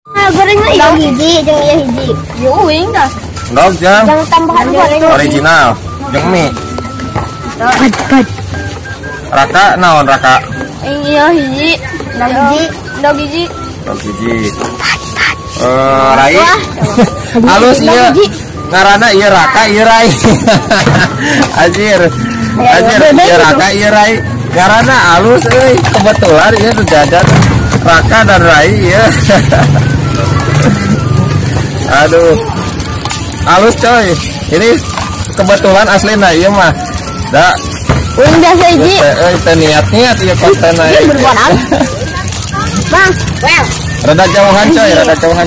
Goreng lagi hiji jeung ieu hiji. Yo uing dah. Endog jeung Yang tambahan goreng original jeung mie. Pad. Raka naon raka? Iya hiji. Dog hiji. Endog hiji. Rai. Halus ieu. Ngaranna ieu raka ieu rai. Anjir. Ieu raka ieu rai. Ngaranna halus euy. Kebetulan ieu jajan raka dan rai ieu. Aduh. Halus coy. Ini kebetulan aslinya ieu mah. Da. Uing biasa hiji. Teu niat-niat ieu kontenna. Berbuat apa? Bang, well. Rada jauhan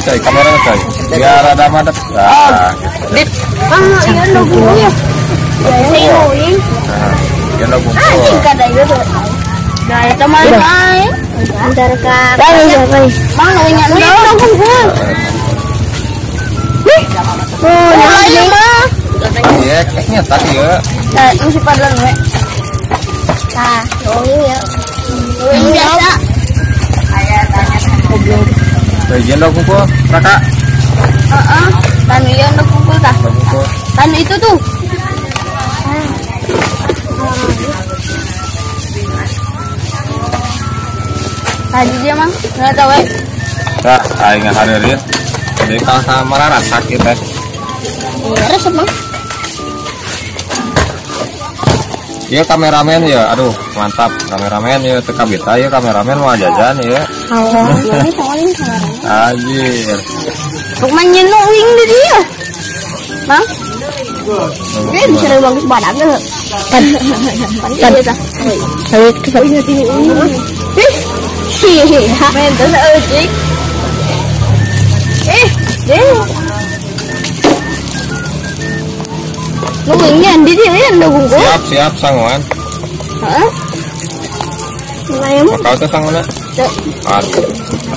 coy, kamera coy. Biar rada madep. Nah. Dit. Bang, ieu nu bumbu ya. Saya uing. Nah, ieu nu bumbu. Anjing kada ieu tuh. Gaya teman ai. Antar ka. Mang nu nya Nu bumbu. Oh, ayo mah. Iya, kayaknya tadi ya. Nah, mesti padan we. Tah, uing ya. Uing biasa. Bagian dong kumpul, raka. Tanu ieu nu kumpul tah. Kumpul. Tanu itu tuh. Tadi dia mang, nggak tahu we. Nah, aing ngahadirin. Jadi kalau sama rara sakit teh. Resep mah. Iya kameramen ya, aduh mantap kameramen ya teka bita ya kameramen mau jajan ya. Halo, ini soalnya kamera. Anjir. Ruk manyen nu uing di dia. Mang. Ini bisa bagus badan tuh. Pan Iya tah. Saya ingat ini. Men teh eucik. Deh. Nu uingnya di dia ya nu bungkus. Siap sangguan. Heeh. Lumayan mah. Bakal teh sangguan. Aduh,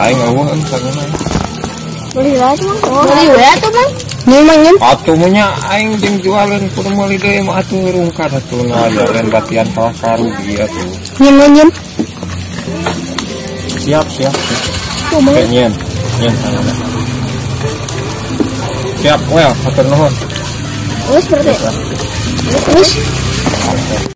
aing ngeueuh sangguan. Beli lagi mah. Beli we atuh mang. Nyemangin. Atuh nya aing jeung jualan kudu meuli deui mah atuh rungkat atuh ngajarin batian kalah karugi atuh. Nyem. Siap. Nyen sangguan. Siap, well, hatur nuhun. Terus seperti. Terus.